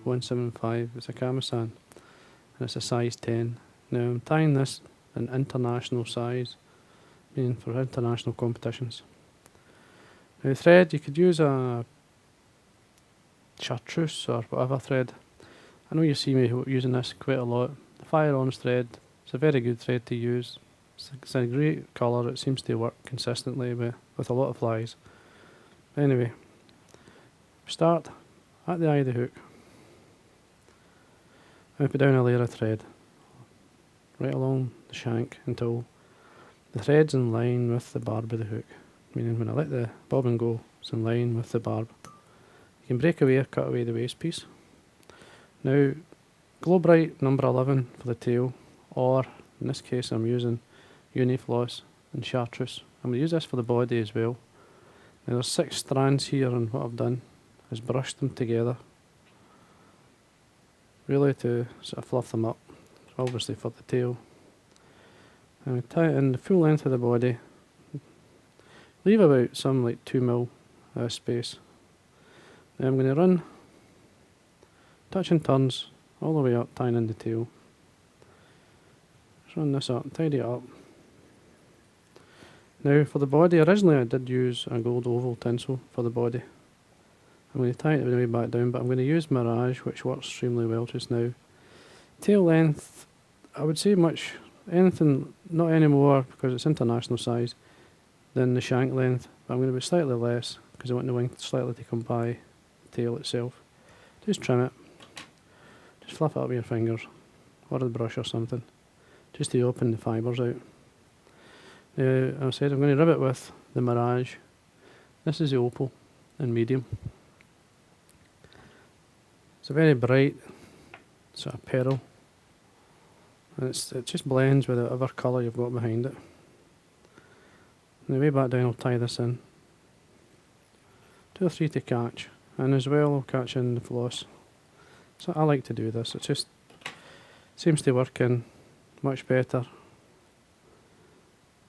175. It's a camisan and it's a size 10. Now I'm tying this in international size, meaning for international competitions. Now thread, you could use a chartreuse or whatever thread. I know you see me using this quite a lot. The Fire On's thread, it's a very good thread to use. It's a great colour, it seems to work consistently with a lot of flies. Anyway, start at the eye of the hook. I put down a layer of thread right along the shank until the thread's in line with the barb of the hook, meaning when I let the bobbin go, it's in line with the barb. You can break away or cut away the waste piece. Now, Glow Bright number 11 for the tail, or in this case I'm using Unifloss and Chartreuse. I'm going to use this for the body as well. Now there's 6 strands here, and what I've done is brushed them together, really to sort of fluff them up, obviously for the tail. And we tie it in the full length of the body, leave about some like 2mm space. Now I'm going to run touch and turns all the way up, tying in the tail. Just run this up, tidy it up. Now for the body, originally I did use a gold oval tinsel for the body. I'm going to tie it way back down, but I'm going to use Mirage, which works extremely well just now. Tail length, I would say anything, not anymore because it's international size, than the shank length, but I'm going to be slightly less because I want the wing slightly to come by the tail itself. Just trim it, just fluff it up with your fingers or a brush or something, just to open the fibres out. Now, I said I'm going to rub it with the Mirage. This is the opal in medium. It's a very bright sort of pearl, and it just blends with whatever colour you've got behind it. Now way back down I'll tie this in. 2 or 3 to catch, and as well I'll catch in the floss. So I like to do this, it just seems to work in much better.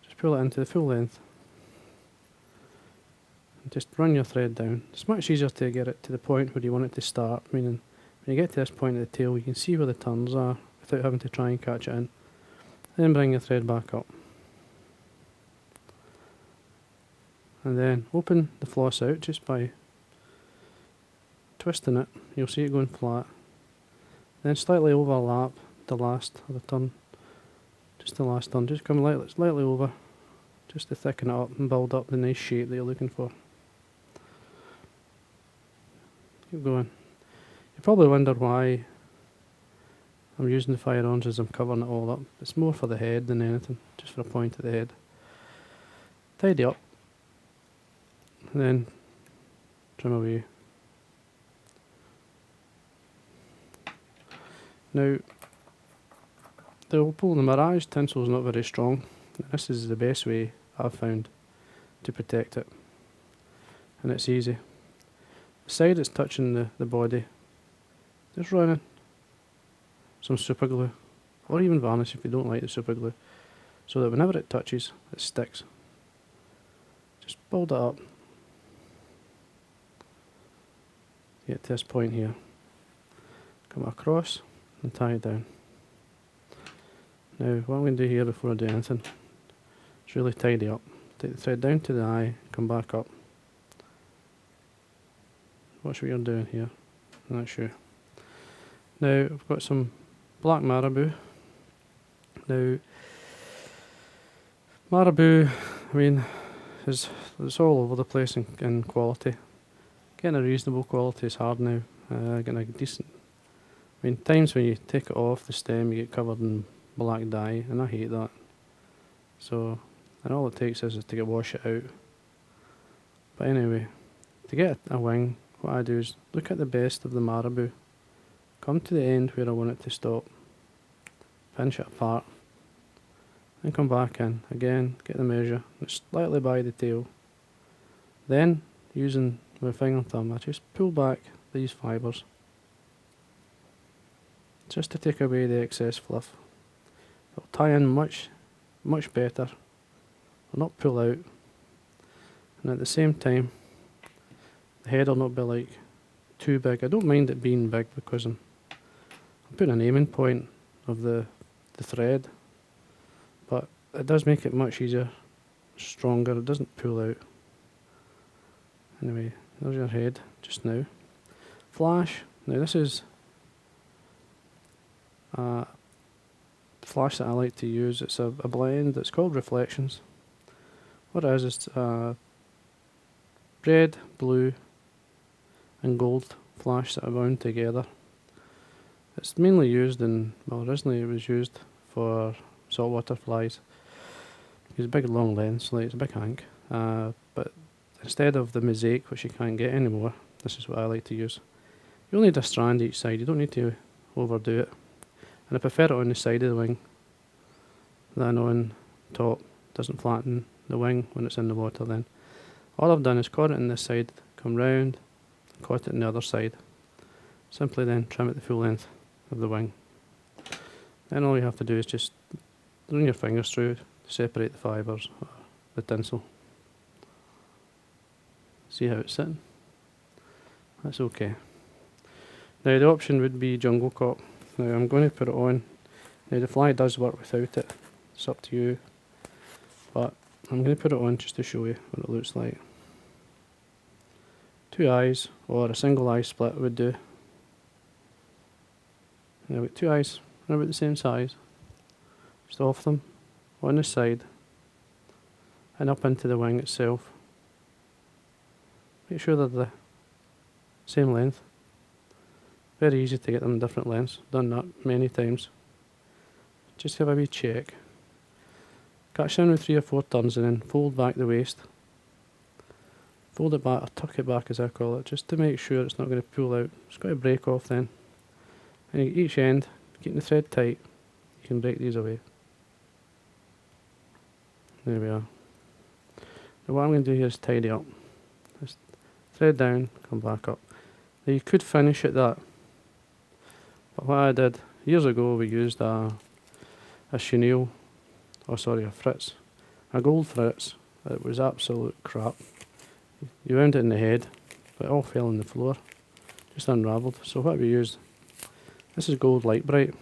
Just pull it into the full length. And just run your thread down. It's much easier to get it to the point where you want it to start, meaning when you get to this point of the tail you can see where the turns are without having to try and catch it in. Then bring your thread back up. And then open the floss out just by twisting it. You'll see it going flat. Then slightly overlap the last of the turn. Just the last turn. Just come slightly over, just to thicken it up and build up the nice shape that you're looking for. Keep going. You probably wonder why I'm using the fire ons as I'm covering it all up. It's more for the head than anything, just for a point at the head. Tidy up. And then trim away. Now, the opal, the Mirage tinsel is not very strong. This is the best way I've found to protect it, and it's easy. The side it's touching the body, just run in some super glue, or even varnish if you don't like the super glue, so that whenever it touches, it sticks. Just build it up. Get to this point here. Come across and tie it down. Now what I'm going to do here before I do anything is really tidy up. Take the thread down to the eye, come back up. Watch what you're doing here. I'm not sure. Now I've got some black marabou. Now marabou, I mean, it's all over the place in quality. Getting a reasonable quality is hard now. Getting a decent. I mean, times when you take it off the stem, you get covered in black dye, and I hate that. So, and all it takes is to wash it out. But anyway, to get a wing, what I do is look at the best of the marabou, come to the end where I want it to stop, pinch it apart, then come back in again, get the measure, slightly by the tail. Then, using my finger and thumb, I just pull back these fibres, just to take away the excess fluff. It'll tie in much better, will not pull out, and at the same time the head will not be like too big. I don't mind it being big because I'm putting an aiming point of the thread, but it does make it much easier, stronger. It doesn't pull out. Anyway, there's your head just now. Flash. Now this is a flash that I like to use. It's a blend. It's called Reflections. What it is red, blue and gold flash that are bound together. It's mainly used in, well, originally it was used for saltwater flies. It's a big long lens, like it's a big hank. But instead of the mosaic, which you can't get anymore, this is what I like to use. You only need a strand each side, you don't need to overdo it. And I prefer it on the side of the wing than on top. It doesn't flatten the wing when it's in the water then. All I've done is caught it on this side, come round, caught it on the other side. Simply then trim it the full length of the wing. Then all you have to do is just run your fingers through to separate the fibres, or the tinsel. See how it's sitting? That's okay. Now the option would be jungle cop. Now I'm going to put it on. Now the fly does work without it. It's up to you. But I'm going to put it on just to show you what it looks like. 2 eyes or a single eye split would do. Now with 2 eyes, they're about the same size. Just off them on the side and up into the wing itself. Make sure they're the same length. Very easy to get them different lengths. Done that many times. Just have a wee check. Catch down with 3 or 4 turns and then fold back the waist. Fold it back or tuck it back as I call it, just to make sure it's not going to pull out. It's got to break off then. And each end, keeping the thread tight, you can break these away. There we are. Now what I'm going to do here is tidy up. Just thread down, come back up. Now you could finish at that. But what I did, years ago we used a chenille, a fritz. A gold fritz. It was absolute crap. You wound it in the head, but it all fell on the floor. Just unravelled. So what we used, this is gold light bright.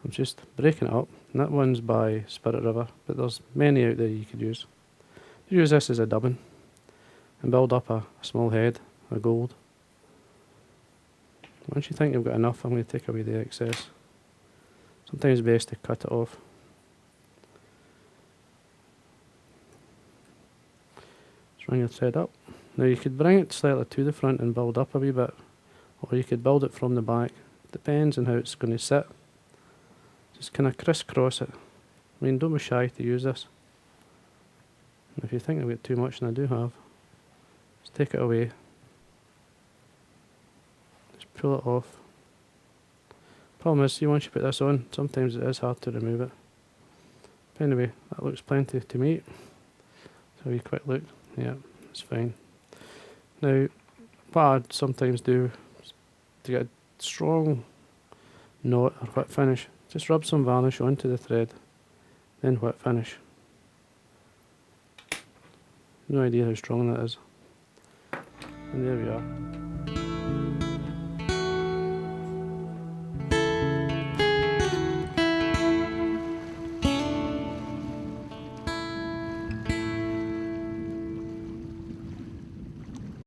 I'm just breaking it up. And that one's by Spirit River, but there's many out there you could use. You use this as a dubbing and build up a small head of gold. Once you think you've got enough, I'm going to take away the excess. Sometimes it's best to cut it off. Just run your thread up. Now you could bring it slightly to the front and build up a wee bit, or you could build it from the back. Depends on how it's going to sit. Just kind of crisscross it. I mean, don't be shy to use this. And if you think I've got too much, and I do have, just take it away. Just pull it off. Problem is, see, once you put this on, sometimes it is hard to remove it. But anyway, that looks plenty to me. So a quick look. Yeah, it's fine. Now, what I'd sometimes do to get a strong knot or whip finish, just rub some varnish onto the thread, then whip finish. No idea how strong that is. And there we are.